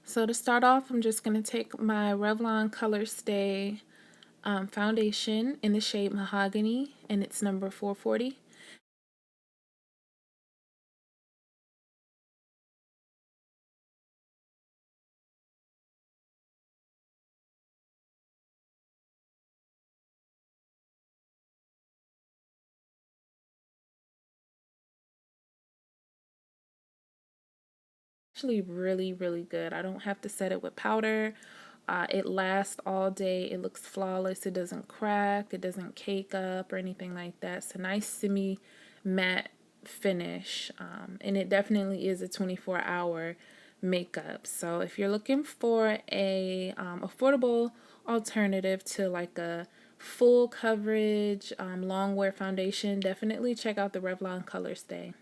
So to start off, I'm just going to take my Revlon ColorStay foundation in the shade Mahogany, and it's number 440. Actually really, really good. I don't have to set it with powder. It lasts all day. It looks flawless. It doesn't crack. It doesn't cake up or anything like that. It's a nice semi matte finish, and it definitely is a 24-hour makeup. So if you're looking for a affordable alternative to like a full coverage long wear foundation, definitely check out the Revlon ColorStay.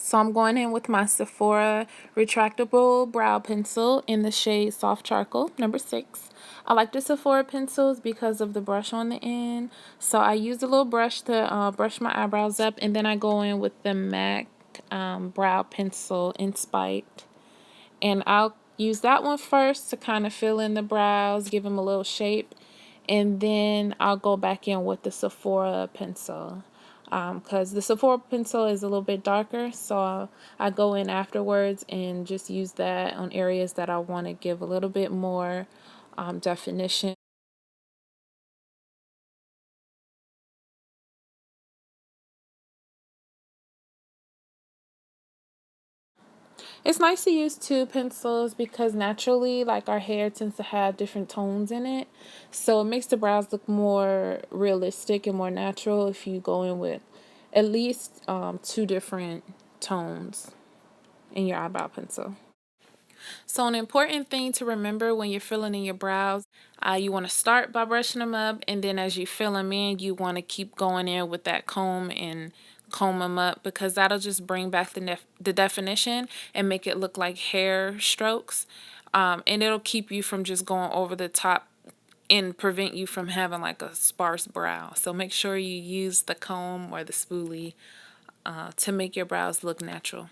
So I'm going in with my Sephora Retractable Brow Pencil in the shade Soft Charcoal, number 6. I like the Sephora pencils because of the brush on the end. So I use a little brush to brush my eyebrows up, and then I go in with the MAC Brow Pencil in Spiked. And I'll use that one first to kind of fill in the brows, give them a little shape. And then I'll go back in with the Sephora pencil. Because the Sephora pencil is a little bit darker, so I go in afterwards and just use that on areas that I want to give a little bit more definition. It's nice to use two pencils because naturally, like, our hair tends to have different tones in it. So it makes the brows look more realistic and more natural if you go in with at least two different tones in your eyebrow pencil. So an important thing to remember when you're filling in your brows, you want to start by brushing them up, and then as you fill them in, you want to keep going in with that comb and comb them up, because that'll just bring back the definition and make it look like hair strokes. And it'll keep you from just going over the top and prevent you from having like a sparse brow. So make sure you use the comb or the spoolie to make your brows look natural.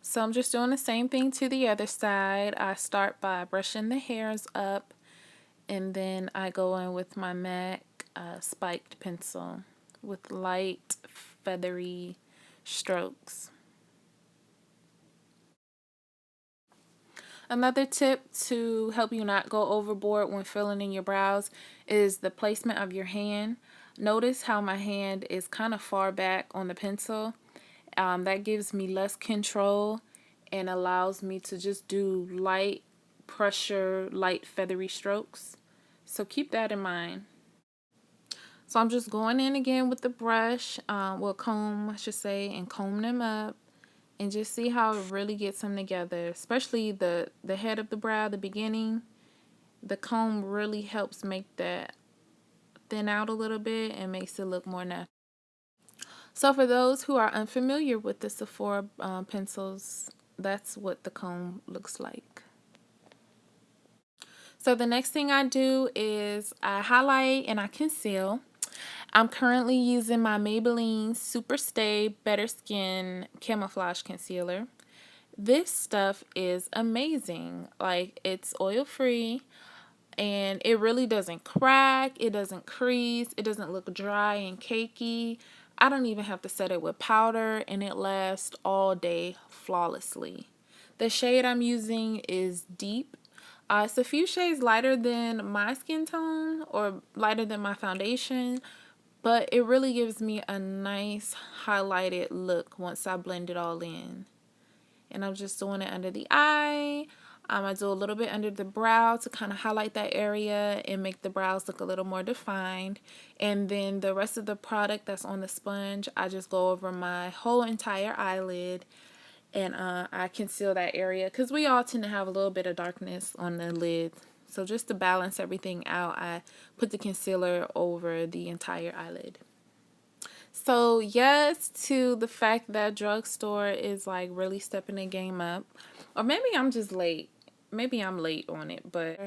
So I'm just doing the same thing to the other side. I start by brushing the hairs up, and then I go in with my MAC spiked pencil with light feathery strokes. Another tip to help you not go overboard when filling in your brows is the placement of your hand. Notice how my hand is kind of far back on the pencil. That gives me less control and allows me to just do light pressure, light feathery strokes. So keep that in mind. So I'm just going in again with the brush, well, comb, I should say, and comb them up, and just see how it really gets them together, especially the head of the brow, the beginning. The comb really helps make that thin out a little bit and makes it look more natural. So for those who are unfamiliar with the Sephora pencils, that's what the comb looks like. So the next thing I do is I highlight and I conceal. I'm currently using my Maybelline Super Stay Better Skin Camouflage Concealer. This stuff is amazing. Like, it's oil free and it really doesn't crack, it doesn't crease, it doesn't look dry and cakey. I don't even have to set it with powder, and it lasts all day flawlessly. The shade I'm using is Deep. It's a few shades lighter than my skin tone or lighter than my foundation, but it really gives me a nice highlighted look once I blend it all in. And I'm just doing it under the eye. I do a little bit under the brow to kind of highlight that area and make the brows look a little more defined. And then the rest of the product that's on the sponge, I just go over my whole entire eyelid, and I conceal that area because we all tend to have a little bit of darkness on the lid. So just to balance everything out, I put the concealer over the entire eyelid. So yes, to the fact that drugstore is like really stepping the game up. Or maybe I'm just late. Maybe I'm late on it, but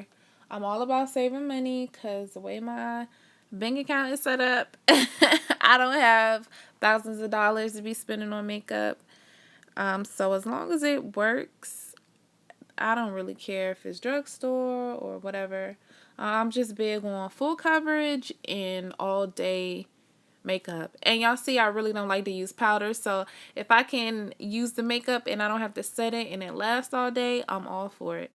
I'm all about saving money because the way my bank account is set up, I don't have thousands of dollars to be spending on makeup. So as long as it works, I don't really care if it's drugstore or whatever. I'm just big on full coverage and all day makeup. And y'all see, I really don't like to use powder. So if I can use the makeup and I don't have to set it and it lasts all day, I'm all for it.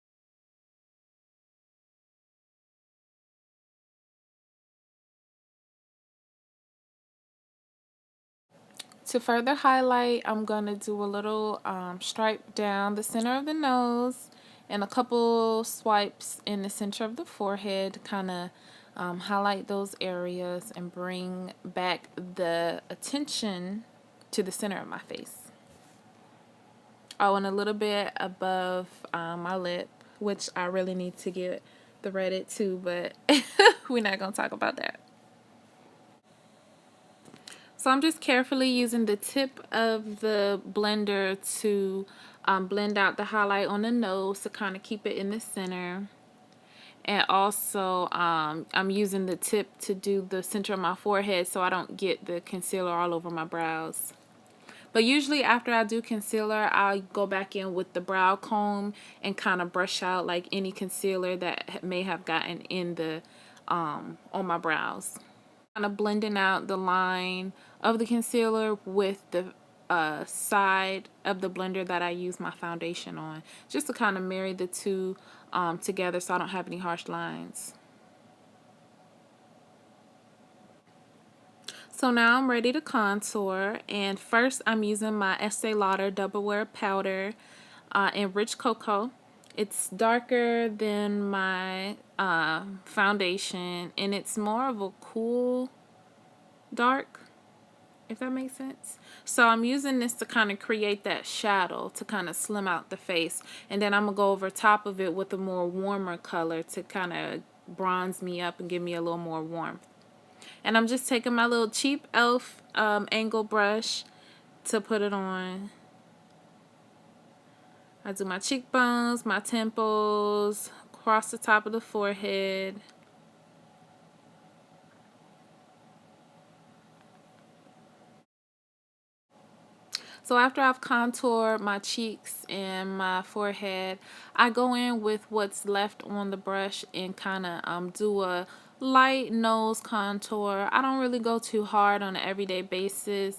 To further highlight, I'm going to do a little stripe down the center of the nose and a couple swipes in the center of the forehead to kind of highlight those areas and bring back the attention to the center of my face. Oh, and a little bit above my lip, which I really need to get threaded too, but we're not going to talk about that. So I'm just carefully using the tip of the blender to blend out the highlight on the nose to kind of keep it in the center. And also I'm using the tip to do the center of my forehead so I don't get the concealer all over my brows. But usually after I do concealer, I'll go back in with the brow comb and kind of brush out like any concealer that may have gotten in the on my brows. Kind of blending out the line of the concealer with the side of the blender that I use my foundation on, just to kind of marry the two together so I don't have any harsh lines. So now I'm ready to contour, and first I'm using my Estee Lauder Double Wear Powder in Rich Cocoa. It's darker than my foundation, and it's more of a cool dark, if that makes sense. So I'm using this to kind of create that shadow to kind of slim out the face, and then I'm gonna go over top of it with a more warmer color to kind of bronze me up and give me a little more warmth. And I'm just taking my little cheap e.l.f. Angle brush to put it on. I do my cheekbones, my temples, across the top of the forehead. So after I've contoured my cheeks and my forehead, I go in with what's left on the brush and kind of do a light nose contour. I don't really go too hard on an everyday basis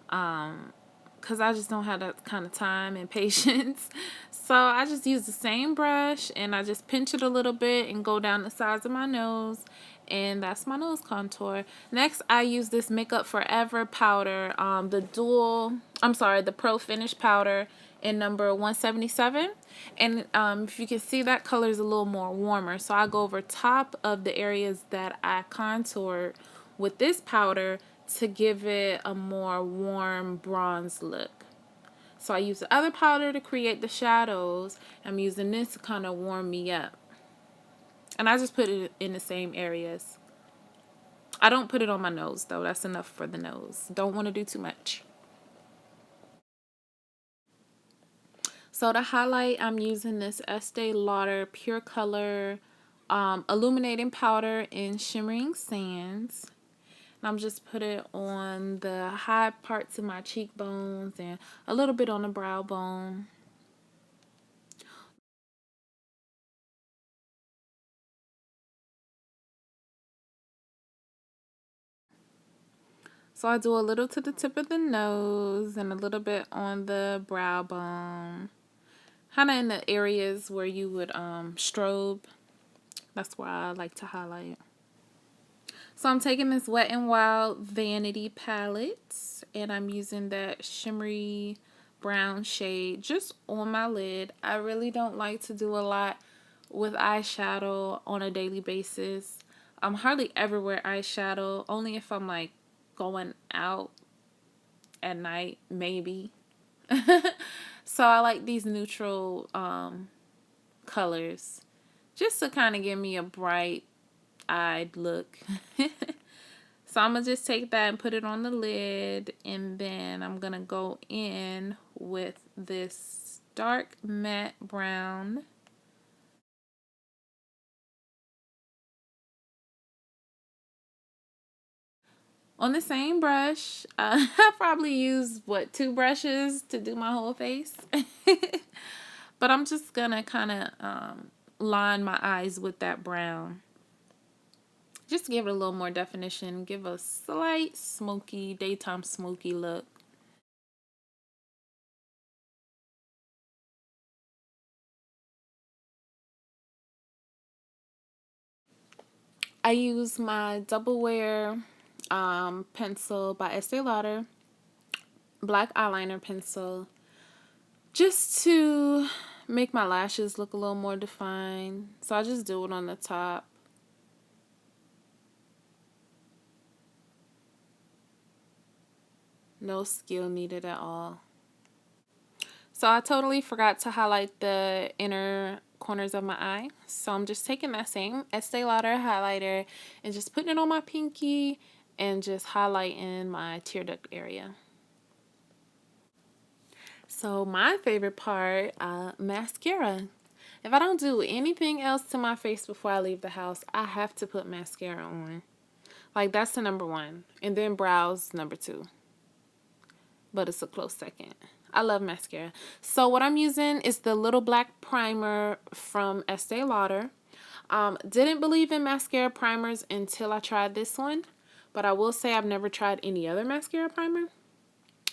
because I just don't have that kind of time and patience. So I just use the same brush and I just pinch it a little bit and go down the sides of my nose, and that's my nose contour. Next, I use this Makeup Forever powder, the Pro Finish powder in number 177. And if you can see, that color is a little more warmer. So I go over top of the areas that I contoured with this powder to give it a more warm bronze look. So I use the other powder to create the shadows. I'm using this to kind of warm me up. And I just put it in the same areas. I don't put it on my nose, though. That's enough for the nose. Don't want to do too much. So to highlight, I'm using this Estee Lauder Pure Color Illuminating Powder in Shimmering Sands. And I'm just put it on the high parts of my cheekbones and a little bit on the brow bone. So I do a little to the tip of the nose and a little bit on the brow bone. Kind of in the areas where you would strobe. That's where I like to highlight. So I'm taking this Wet n Wild Vanity palette and I'm using that shimmery brown shade just on my lid. I really don't like to do a lot with eyeshadow on a daily basis. I'm hardly ever wear eyeshadow, only if I'm like going out at night, maybe. So I like these neutral colors just to kind of give me a bright eyed look. So I'm going to just take that and put it on the lid, and then I'm going to go in with this dark matte brown. On the same brush, I probably use, what, 2 brushes to do my whole face. But I'm just going to kind of line my eyes with that brown. Just to give it a little more definition, give a slight smoky, daytime smoky look. I use my Double Wear pencil by Estee Lauder, black eyeliner pencil, just to make my lashes look a little more defined. So I just do it on the top. No skill needed at all. So I totally forgot to highlight the inner corners of my eye. So I'm just taking that same Estee Lauder highlighter and just putting it on my pinky and just highlighting my tear duct area. So my favorite part, mascara. If I don't do anything else to my face before I leave the house, I have to put mascara on. Like, that's the number one. And then brows, number two. But it's a close second. I love mascara. So what I'm using is the Little Black Primer from Estee Lauder. Didn't believe in mascara primers until I tried this one. But I will say I've never tried any other mascara primer.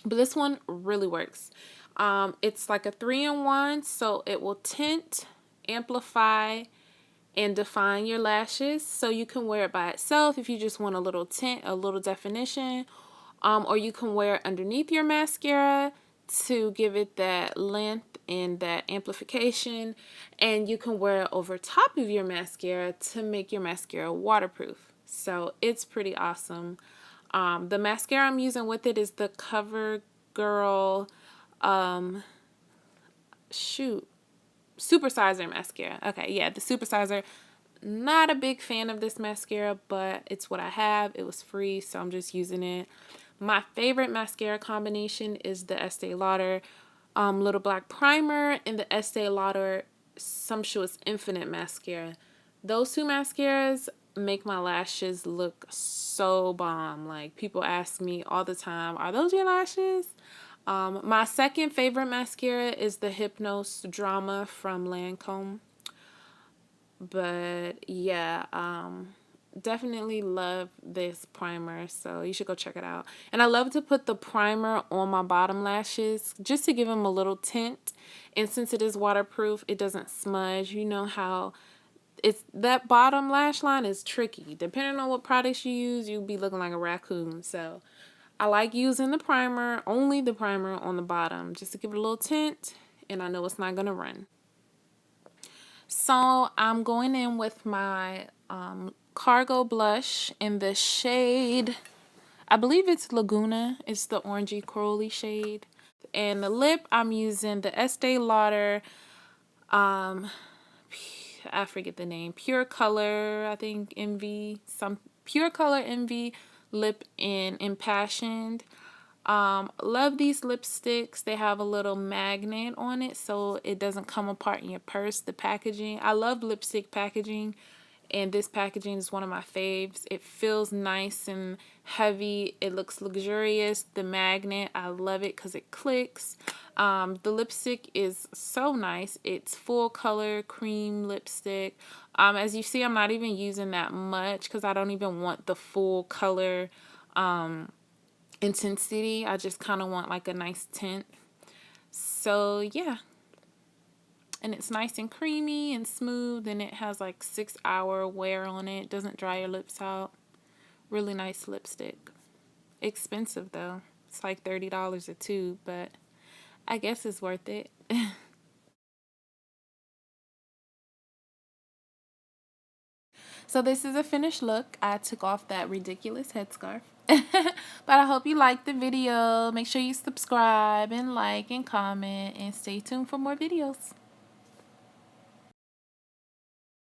But this one really works. It's like a 3-in-1, so it will tint, amplify, and define your lashes. So you can wear it by itself if you just want a little tint, a little definition. Or you can wear it underneath your mascara to give it that length and that amplification. And you can wear it over top of your mascara to make your mascara waterproof. So it's pretty awesome. The mascara I'm using with it is the Covergirl, Supersizer mascara. Okay, yeah, the Supersizer. Not a big fan of this mascara, but it's what I have. It was free, so I'm just using it. My favorite mascara combination is the Estee Lauder Little Black Primer and the Estee Lauder Sumptuous Infinite Mascara. Those two mascaras make my lashes look so bomb. Like, people ask me all the time, are those your lashes? My second favorite mascara is the Hypnose Drama from Lancome. But yeah, definitely love this primer, so you should go check it out. And I love to put the primer on my bottom lashes just to give them a little tint. And since it is waterproof, it doesn't smudge. You know how it's that bottom lash line is tricky. Depending on what products you use, you'll be looking like a raccoon. So I like using the primer, only the primer on the bottom, just to give it a little tint, and I know it's not going to run. So I'm going in with my Cargo Blush in the shade, I believe it's Laguna. It's the orangey corally shade. And the lip, I'm using the Estee Lauder, I forget the name, Pure Color, I think Pure Color Envy lip in Impassioned. Love these lipsticks. They have a little magnet on it so it doesn't come apart in your purse. The packaging, I love lipstick packaging, and this packaging is one of my faves. It feels nice and heavy. It looks luxurious. The magnet, I love it because it clicks. The lipstick is so nice. It's full color cream lipstick. As you see, I'm not even using that much because I don't even want the full color intensity. I just kind of want like a nice tint. So yeah, and it's nice and creamy and smooth, and it has like 6-hour wear on it. Doesn't dry your lips out. Really nice lipstick. Expensive though. It's like $30 a tube, but I guess it's worth it. So this is a finished look. I took off that ridiculous headscarf. But I hope you liked the video. Make sure you subscribe and like and comment, and stay tuned for more videos.